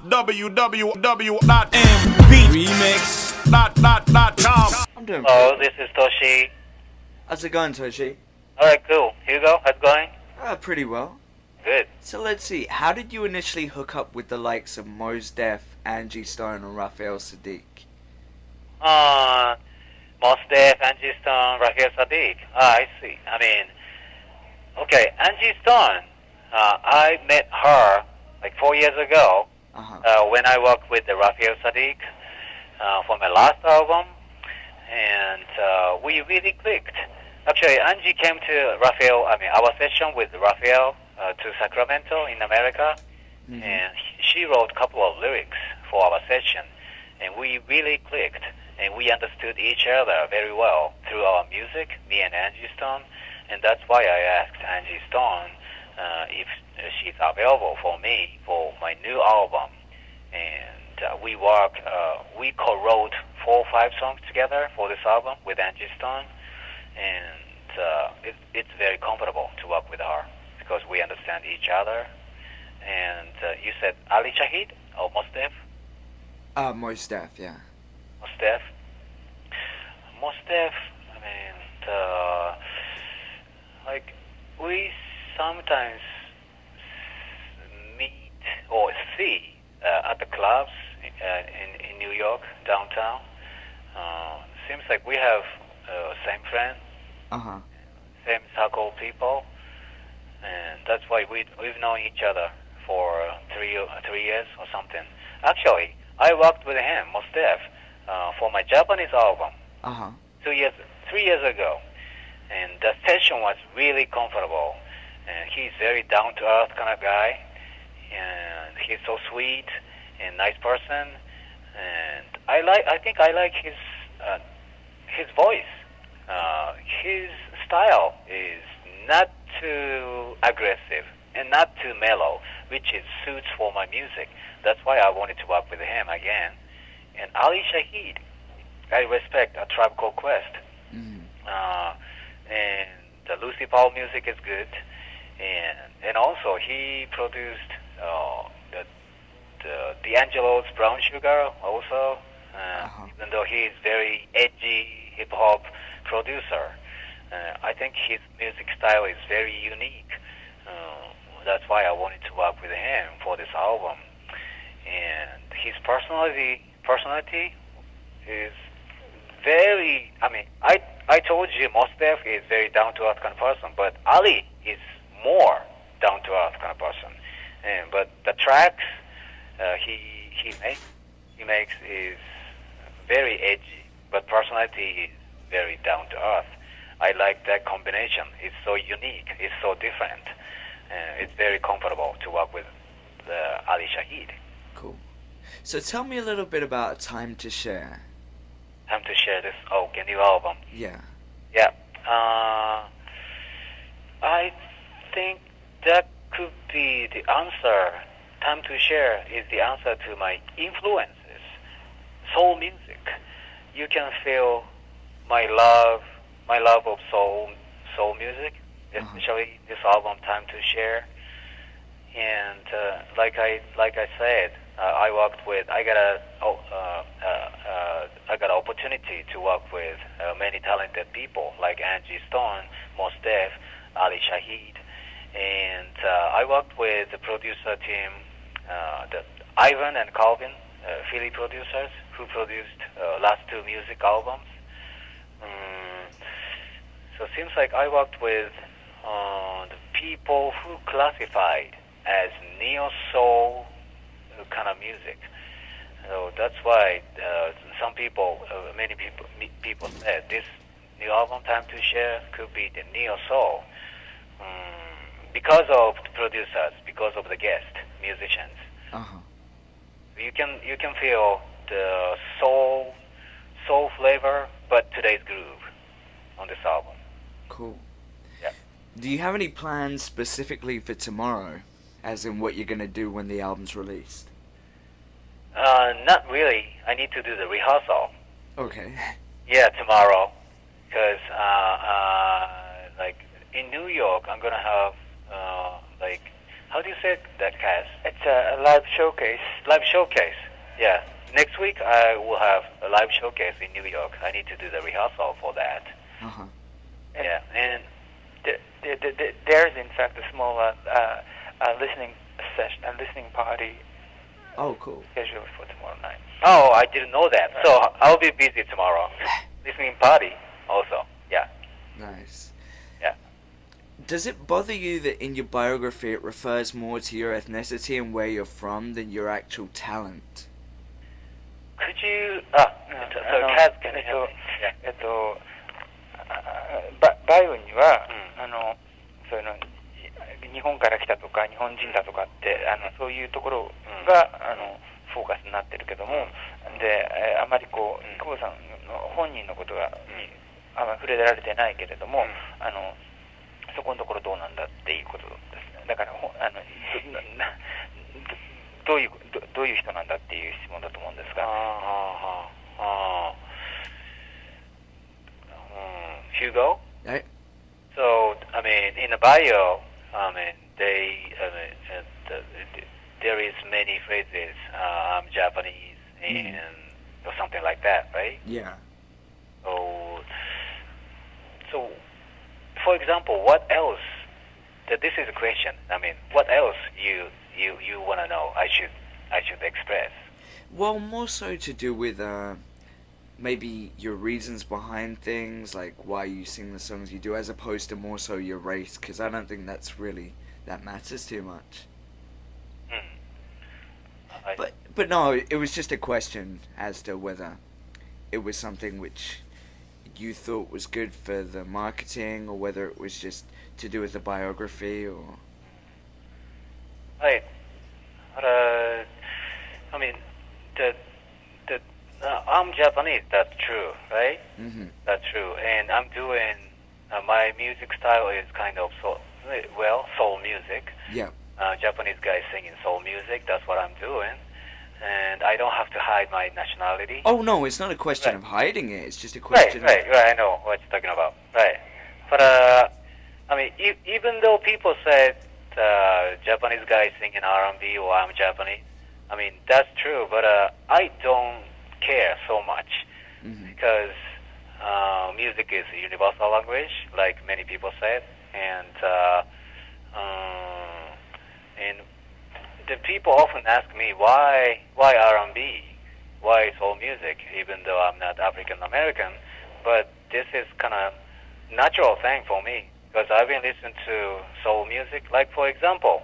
www.MVRemix.com. I'm doing Hello, pretty. this is Toshi. How's it going, Toshi? Alright, cool. Hugo, how's it going? Pretty well. Good. So let's see. How did you initially hook up with the likes of Mos Def, Angie Stone, and Raphael Sadiq? Mos Def, Angie Stone, Raquel Sadiq. I see. Okay, Angie Stone. I met her like 4 years ago when I worked with the Raphael Sadiq for my last album, and we really clicked. Actually, Angie came to our session with Raphael to Sacramento in America, and she wrote a couple of lyrics for our session, and we really clicked, and we understood each other very well through our music, me and Angie Stone, and that's why I asked Angie Stone if she's available for me for my new album, and we co-wrote 4 or 5 songs together for this album with Angie Stone, and it's very comfortable to work with her because we understand each other. And you said Ali Shahid or Mos Def? Mos Def, yeah. Mos Def. Mos Def, we sometimes meet or see at the clubs in New York, downtown. Seems like we have same friend, same circle of people, and that's why we've known each other for 3 years or something. Actually, I worked with him, Mos Def, for my Japanese album 3 years ago, and the session was really comfortable. And he's very down to earth kind of guy, and he's so sweet and nice person, and I think I like his voice. His style is not too aggressive and not too mellow, which suits for my music. That's why I wanted to work with him again. And Ali Shahid, I respect A Tribe Called Quest. And the Lucy Paul music is good. And also he produced the D'Angelo's Brown Sugar also, even though he is very edgy hip-hop producer. I think his music style is very unique. That's why I wanted to work with him for this album. And his personality is very, I told you Mos Def is very down-to-earth kind of person, but Ali is more down-to-earth kind of person. But the tracks he makes is very edgy, but personality is very down-to-earth. I like that combination. It's so unique. It's so different. It's very comfortable to work with Ali Shahid. Cool. So tell me a little bit about Time to Share. Time to Share this new album. Yeah. Yeah. I think that could be the answer. Time to Share is the answer to my influences. Soul music. You can feel my love of soul music, especially this album, Time to Share. And like I said, I got an opportunity to work with many talented people like Angie Stone, Mos Def, Ali Shahid, and I worked with the producer team, the Ivan and Calvin, Philly producers who produced last 2 music albums. So it seems like I worked with the people who classified as neo-soul kind of music. So that's why many people said this new album, Time to Share, could be the neo-soul because of the producers, because of the guest musicians. You can feel the soul flavor, but today's groove on this album. Cool. Yeah. Do you have any plans specifically for tomorrow, as in what you're going to do when the album's released? Not really. I need to do the rehearsal. Okay. Yeah, tomorrow. Because, in New York, I'm going to have, how do you say that, Cass? It's a live showcase. Live showcase. Yeah. Next week I will have a live showcase in New York. I need to do the rehearsal for that. Uh-huh. Yeah. And there's in fact a small listening session, a listening party. Oh, cool. Scheduled for tomorrow night. oh, I didn't know that. So I'll be busy tomorrow. Listening party also. Yeah. Nice. Yeah. Does it bother you that in your biography it refers more to your ethnicity and where you're from than your actual talent? Could you? So Cass, can you help me? Yeah. バイオには、そういうの日本から来たとか日本人だとかってそういうところが、フォーカスになってるけども、であまりこう久保さんの本人のことが、あまり触れられてないけれども、そこのところどうなんだっていうことですね。だからどういう人なんだっていう質問だと思うんですが。Hugo? Right. So, I mean, in the bio, there is many phrases, I'm Japanese, and or something like that, right? Yeah. So, for example, what else? This is a question. I mean, what else you want to know? I should express. Well, more so to do with maybe your reasons behind things, like why you sing the songs you do, as opposed to more so your race, because I don't think that matters too much. But no, it was just a question as to whether it was something which you thought was good for the marketing, or whether it was just to do with the biography, or... Right. I mean, I'm Japanese, that's true, right? Mm-hmm. That's true. And I'm doing, my music style is kind of soul music. Yeah. Japanese guys singing soul music, that's what I'm doing. And I don't have to hide my nationality. Oh, no, it's not a question of hiding it, it's just a question Right, I know what you're talking about. Right. But, I mean, even though people said Japanese guys singing R&B or I'm Japanese, I mean, that's true, but I don't care so much because music is a universal language, like many people said, and the people often ask me why R&B, why soul music, even though I'm not African American, but this is kind of natural thing for me because I've been listening to soul music. Like for example,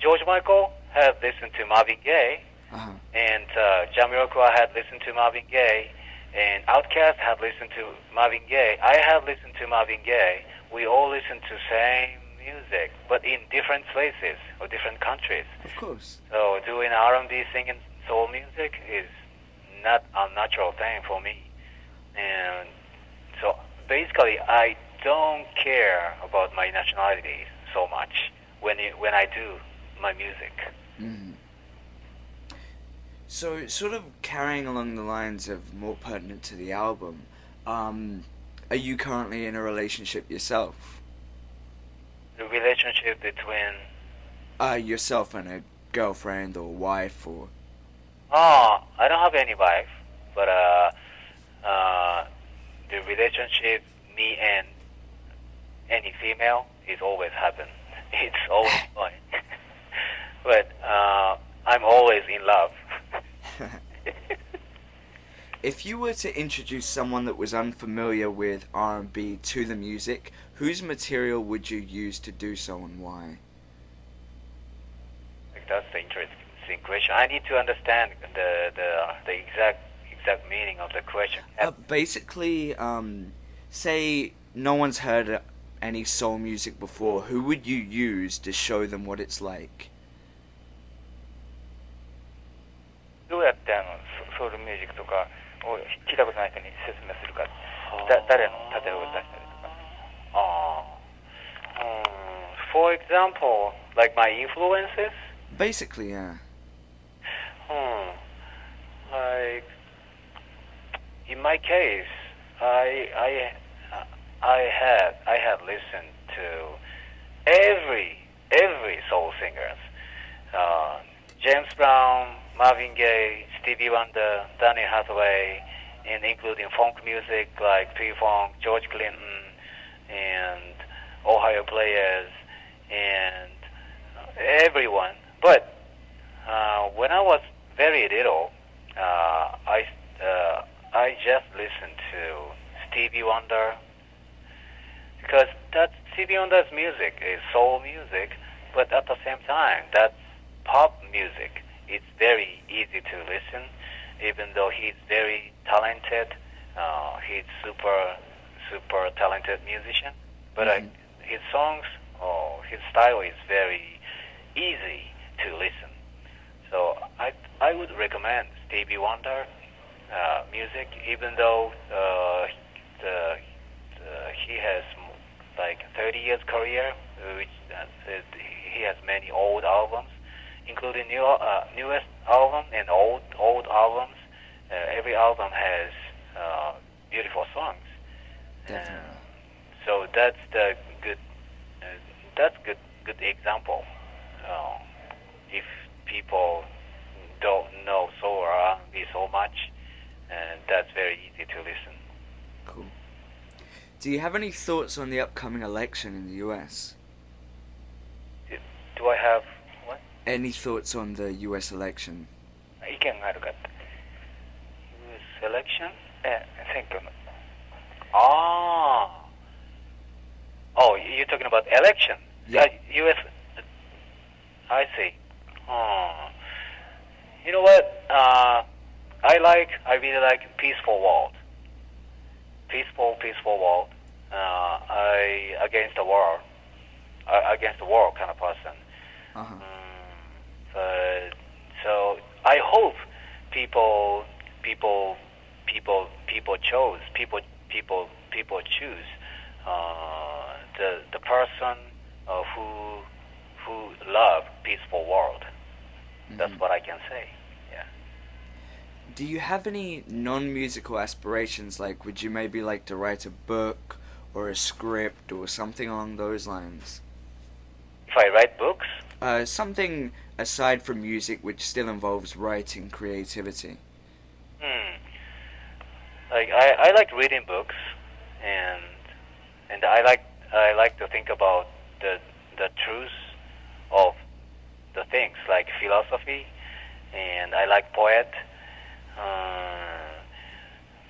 George Michael had listened to Marvin Gaye. And Jamiroquai had listened to Marvin Gaye, and Outkast had listened to Marvin Gaye. I have listened to Marvin Gaye. We all listen to same music, but in different places or different countries. Of course. So doing R&B, singing soul music is not a natural thing for me. And so basically, I don't care about my nationality so much when I do my music. Mm-hmm. So, sort of carrying along the lines of more pertinent to the album, are you currently in a relationship yourself? The relationship between... yourself and a girlfriend or wife or... Oh, I don't have any wife, but the relationship, me and any female, is always happen. It's always fun. But I'm always in love. If you were to introduce someone that was unfamiliar with R&B to the music, whose material would you use to do so and why? That's the interesting question. I need to understand the exact meaning of the question. Basically, say no one's heard any soul music before, who would you use to show them what it's like? どうやってソウルミュージックとかを聞いたことない人に説明するか、誰の例えを出したりとか。For example, like my influences? Basically, yeah. Like in my case, I have listened to every soul singers. James Brown, Marvin Gaye, Stevie Wonder, Donny Hathaway, and including funk music like P-Funk, George Clinton, and Ohio Players, and everyone. But when I was very little, I just listened to Stevie Wonder because that Stevie Wonder's music is soul music, but at the same time, that's pop music. It's very easy to listen, even though he's very talented. He's super talented musician, but his songs, his style is very easy to listen. So I would recommend Stevie Wonder music, even though he has like 30 years career, which he has many old albums, including newest album and old albums. Every album has beautiful songs. So that's the good. That's good example. If people don't know soul or R&B so much, and that's very easy to listen. Cool. Do you have any thoughts on the upcoming election in the U.S.? Do I have what? Any thoughts on the U.S. election? 意見があるかって。 US election? 選挙の。Oh, you're talking about election? Yeah. U.S. I see. You know what? I really like peaceful world. Peaceful world. I against the war kind of person. But so I hope people choose the person who love peaceful world. That's what I can say. Yeah. Do you have any non-musical aspirations? Like, would you maybe like to write a book or a script or something along those lines? If I write books? Something aside from music which still involves writing, creativity. Like I like reading books, and I like to think about the truth of the things like philosophy, and I like poet.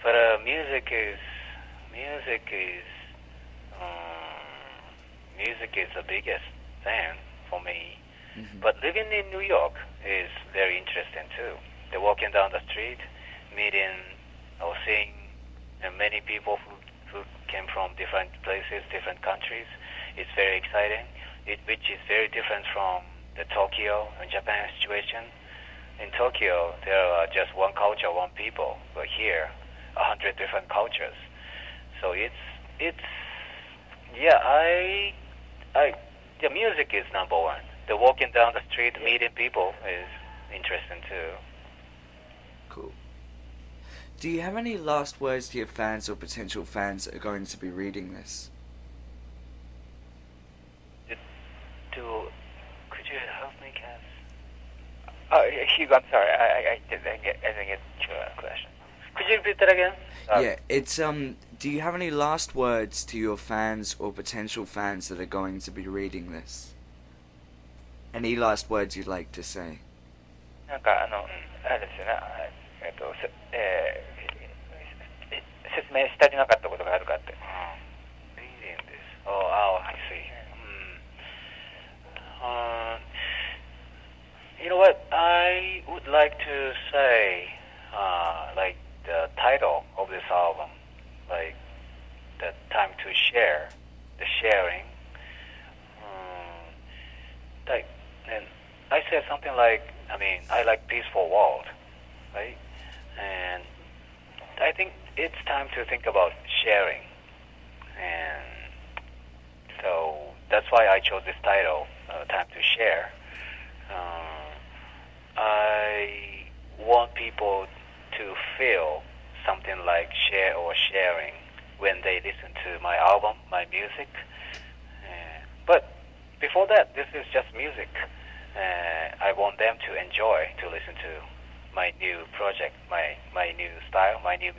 But music is the biggest thing for me. But living in New York is very interesting too. The walking down the street, meeting or seeing many people who came from different places, different countries. It's very exciting. Which is very different from the Tokyo and Japan situation. In Tokyo, there are just one culture, one people. But here, 100 different cultures. So the music is number one. The walking down the street, meeting people is interesting too. Cool. Do you have any last words to your fans or potential fans that are going to be reading this? Could you help me, Cass? Hugo, I'm sorry, I didn't get your question. Could you repeat that again? Yeah, it's do you have any last words to your fans or potential fans that are going to be reading this? Any last words you'd like to say? なんかあれですよね。説明し足りなかったことがあるかって。Reading this. Oh, I see. You know what? I would like to say, like the title of this album, like the time to share, the sharing. Like, and I said something like, I like peaceful world, right? And I think it's time to think about sharing, and so that's why I chose this title, Time to Share. I want people to feel something like share or sharing when they listen to my album, my music. But before that, this is just music. I want them to enjoy to listen to my new project, my new style, my new